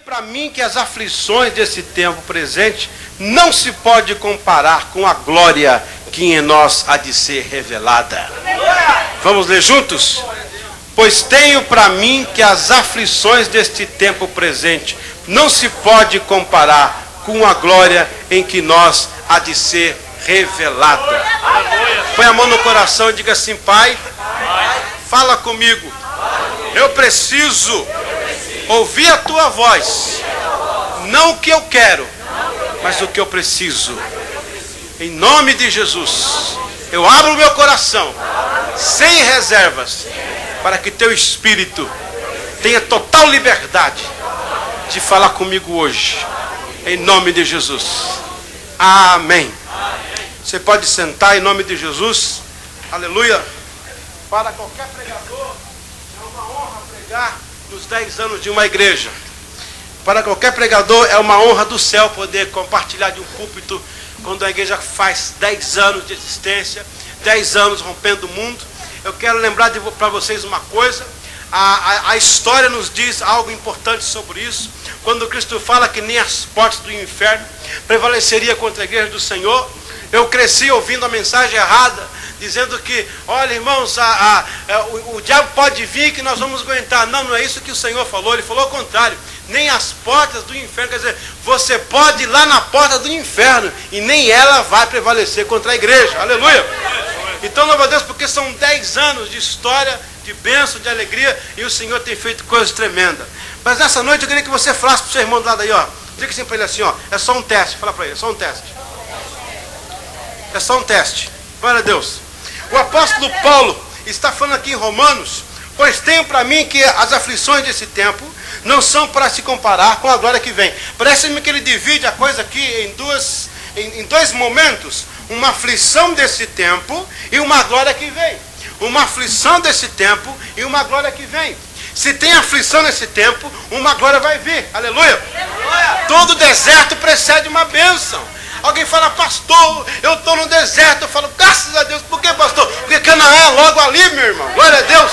para mim que as aflições desse tempo presente não se pode comparar com a glória que em nós há de ser revelada. Vamos ler juntos? Pois tenho para mim que as aflições deste tempo presente não se pode comparar com a glória em que nós há de ser revelada. Põe a mão no coração e diga assim: Pai, fala comigo. Eu preciso ouvir a tua voz. Não o que eu quero, mas o que eu preciso. Em nome de Jesus, eu abro o meu coração, sem reservas, para que teu Espírito tenha total liberdade de falar comigo hoje. Em nome de Jesus. Amém. Você pode sentar em nome de Jesus. Aleluia. Para qualquer pregador, é uma honra pregar nos 10 anos de uma igreja. Para qualquer pregador, é uma honra do céu poder compartilhar de um púlpito quando a igreja faz 10 anos de existência, 10 anos rompendo o mundo. Eu quero lembrar para vocês uma coisa. A história nos diz algo importante sobre isso. Quando Cristo fala que nem as portas do inferno prevaleceria contra a igreja do Senhor, eu cresci ouvindo a mensagem errada, dizendo que, olha irmãos, o diabo pode vir que nós vamos aguentar. Não, não é isso que o Senhor falou. Ele falou ao contrário. Nem as portas do inferno, quer dizer, você pode ir lá na porta do inferno e nem ela vai prevalecer contra a igreja. Aleluia. Então, louva a Deus, porque são 10 anos de história, de bênção, de alegria, e o Senhor tem feito coisas tremendas. Mas nessa noite eu queria que você falasse para o seu irmão do lado aí, ó. Diga assim para ele assim, ó. É só um teste. Fala para ele, é só um teste. É só um teste. Glória a Deus. O apóstolo Paulo está falando aqui em Romanos: pois tenho para mim que as aflições desse tempo não são para se comparar com a glória que vem. Parece-me que ele divide a coisa aqui em dois momentos. Uma aflição desse tempo e uma glória que vem. Uma aflição desse tempo e uma glória que vem. Se tem aflição nesse tempo, uma glória vai vir. Aleluia. Todo deserto precede uma bênção. Alguém fala: pastor, eu estou no deserto. Eu falo: graças a Deus. Por que, pastor? Porque Canaã é logo ali, meu irmão. Glória a Deus.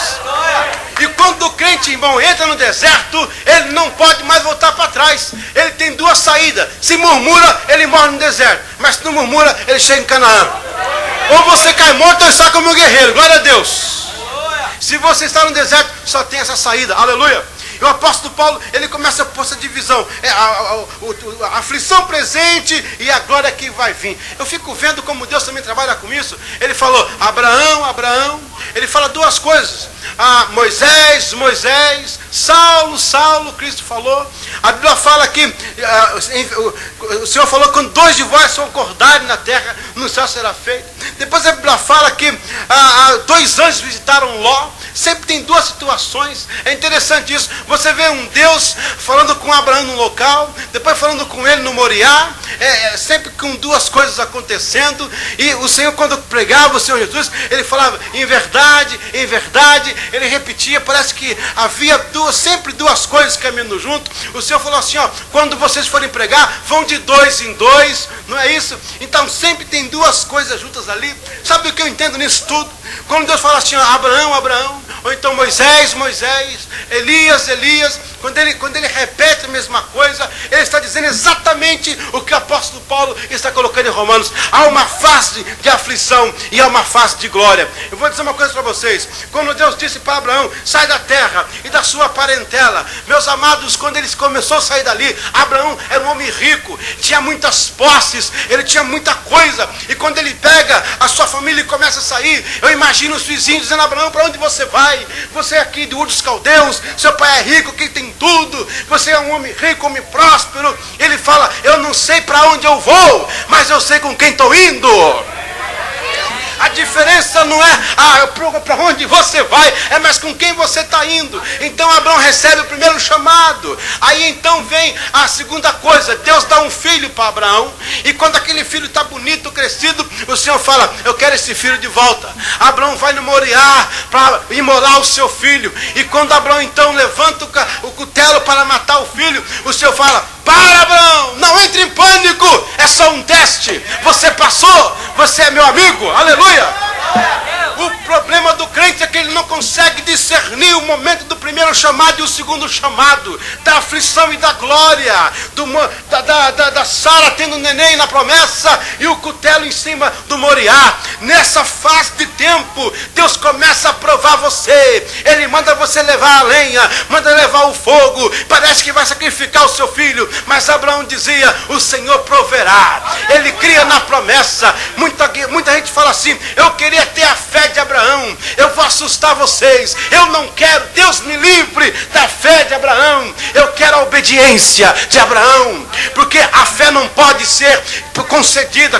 E quando o crente, irmão, entra no deserto, ele não pode mais voltar para trás. Ele tem duas saídas. Se murmura, ele morre no deserto. Mas se não murmura, ele chega em Canaã. Ou você cai morto ou está como um guerreiro. Glória a Deus. Se você está no deserto, só tem essa saída. Aleluia. E o apóstolo Paulo, ele começa a pôr essa divisão. A aflição presente e a glória que vai vir. Eu fico vendo como Deus também trabalha com isso. Ele falou: Abraão. Ele fala duas coisas. Moisés, Saulo, Cristo falou. A Bíblia fala que o Senhor falou que quando 2 de vós concordarem na terra, no céu será feito. Depois a Bíblia fala que 2 anjos visitaram Ló. Sempre tem duas situações. É interessante isso. Você vê um Deus falando com Abraão no local, depois falando com ele no Moriá. Sempre com duas coisas acontecendo. E o Senhor, quando pregava, o Senhor Jesus, ele falava: em verdade, ele repetia. Parece que havia sempre duas coisas caminhando junto. O Senhor falou assim: ó, quando vocês forem pregar, vão de 2 em 2, não é isso? Então sempre tem duas coisas juntas ali. Sabe o que eu entendo nisso tudo? Quando Deus fala assim, ó, Abraão, ou então Moisés, Elias, quando ele repete a mesma coisa, ele está dizendo exatamente o que o apóstolo Paulo está colocando em Romanos. Há uma fase de aflição e há uma fase de glória. Eu vou dizer uma coisa para vocês. Quando Deus disse para Abraão: sai da terra e da sua parentela, meus amados, quando ele começou a sair dali, Abraão era um homem rico, tinha muitas posses, ele tinha muita coisa, e quando ele pega a sua família e começa a sair, eu imagino os vizinhos dizendo: Abraão, para onde você vai? Você é aqui de Ur dos Caldeus, seu pai é rico, que tem tudo, você é um homem rico, homem próspero. Ele fala: eu não sei para onde eu vou, mas eu sei com quem estou indo. A diferença não é para onde você vai, é mais com quem você está indo. Então Abraão recebe o primeiro chamado. Aí então vem a segunda coisa. Deus dá um filho para Abraão. E quando aquele filho está bonito, crescido, o Senhor fala: eu quero esse filho de volta. Abraão vai no Moriá para imolar o seu filho. E quando Abraão então levanta o cutelo para matar o filho, o Senhor fala: para, Abraão, não entre em pânico, é só um teste. Você passou, você é meu amigo. Aleluia. O problema problema do crente é que ele não consegue discernir o momento do primeiro chamado e o segundo chamado, da aflição e da glória, da Sara tendo neném na promessa e o cutelo em cima do Moriá. Nessa fase de tempo, Deus começa a provar você. Ele manda você levar a lenha, manda levar o fogo, parece que vai sacrificar o seu filho, mas Abraão dizia: o Senhor proverá. Ele cria na promessa. Muita gente fala assim: eu queria ter a fé de Abraão. Eu vou assustar vocês, eu não quero, Deus me livre da fé de Abraão. Eu quero a obediência de Abraão, porque a fé não pode ser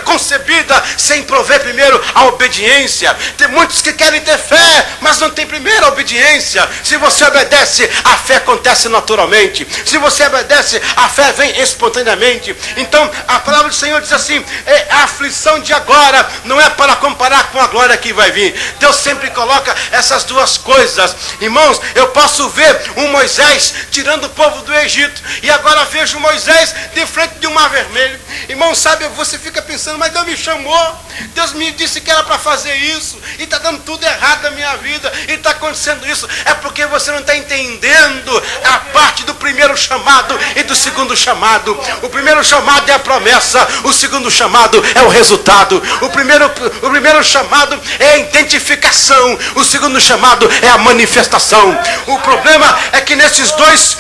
concebida sem prover primeiro a obediência. Tem muitos que querem ter fé, mas não tem primeiro a obediência. Se você obedece, a fé acontece naturalmente. Se você obedece, a fé vem espontaneamente. Então a palavra do Senhor diz assim: a aflição de agora não é para comparar com a glória que vai vir. Deus sempre coloca essas duas coisas. Irmãos, eu posso ver um Moisés tirando o povo do Egito, e agora vejo Moisés de frente de um mar vermelho. Irmão, sabe, você fica pensando: mas Deus me chamou, Deus me disse que era para fazer isso, e está dando tudo errado na minha vida, e está acontecendo isso. É porque você não está entendendo a parte do primeiro chamado e do segundo chamado. O primeiro chamado é a promessa, o segundo chamado é o resultado. O primeiro chamado é a identificação, o segundo chamado é a manifestação. O problema é que nesses dois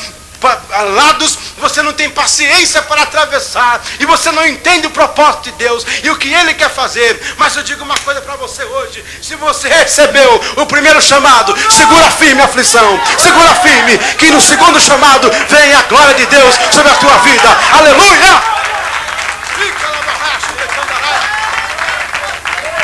lados você não tem paciência para atravessar, e você não entende o propósito de Deus e o que Ele quer fazer. Mas eu digo uma coisa para você hoje: se você recebeu o primeiro chamado, segura firme a aflição, segura firme, que no segundo chamado vem a glória de Deus sobre a tua vida. Aleluia!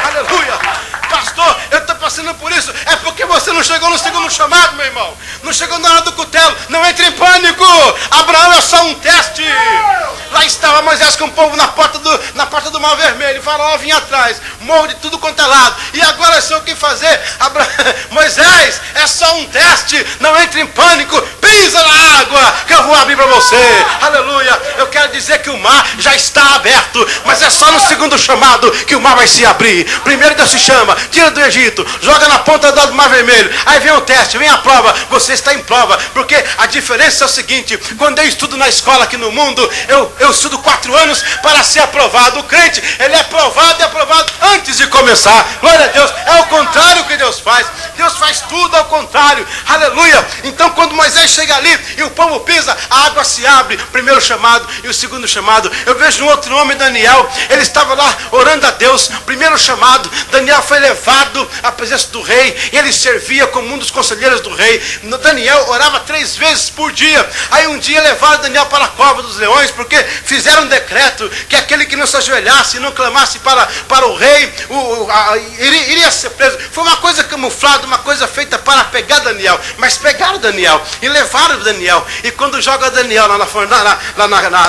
Aleluia! Pastor, eu estou passando por isso. É porque você não chegou no segundo chamado, meu irmão. Não chegou na hora do cutelo. Não entre em pânico. Abraão é só um teste. Lá estava Moisés com o povo na porta do Mar Vermelho. O faraó vinha atrás, morro de tudo quanto é lado. E agora eu sei o que fazer. Moisés, é só um teste. Não entre em pânico. Pisa na água que eu vou abrir para você. Aleluia. Eu quero dizer que o mar já está aberto, mas é só no segundo chamado que o mar vai se abrir. Primeiro Deus se chama, tira do Egito, joga na ponta do Mar Vermelho. Aí vem o teste, vem a prova. Você está em prova, porque a diferença é o seguinte: quando eu estudo na escola aqui no mundo, eu estudo 4 anos para ser aprovado. O crente, ele é aprovado e aprovado antes de começar. Glória a Deus. É o contrário que Deus faz. Deus faz tudo ao contrário. Aleluia. Então quando Moisés chega ali e o povo pisa, a água se abre. Primeiro chamado e o segundo chamado. Eu vejo um outro homem, Daniel. Ele estava lá orando a Deus. Primeiro chamado, Daniel foi levado à presença do rei, e ele servia como um dos conselheiros do rei. Daniel orava 3 vezes por dia. Aí um dia levaram Daniel para a cova dos leões, porque fizeram um decreto que aquele que não se ajoelhasse e não clamasse para o rei iria ser preso. Foi uma coisa camuflada, uma coisa feita para pegar Daniel. Mas pegaram Daniel e levaram Daniel. E quando joga Daniel lá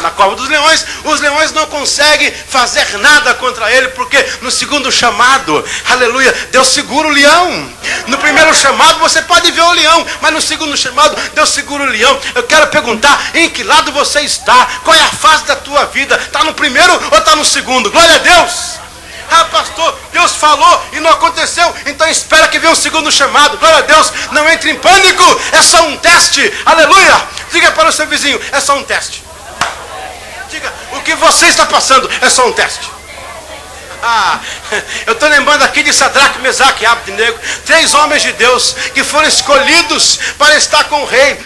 na cova dos leões, os leões não conseguem fazer nada contra ele, porque no segundo chamado, aleluia, Deus segura o leão. No primeiro chamado você pode ver o leão, mas no segundo chamado Deus segura o leão. Eu quero perguntar: em que lado você está? Qual é a fase da tua vida? Está no primeiro ou está no segundo? Glória a Deus! Ah, pastor, Deus falou e não aconteceu, então espera que venha um segundo chamado. Glória a Deus. Não entre em pânico, é só um teste. Aleluia. Diga para o seu vizinho: é só um teste. Diga: o que você está passando é só um teste. Eu estou lembrando aqui de Sadraque, Mesaque e Abednego, 3 homens de Deus que foram escolhidos para estar com o rei.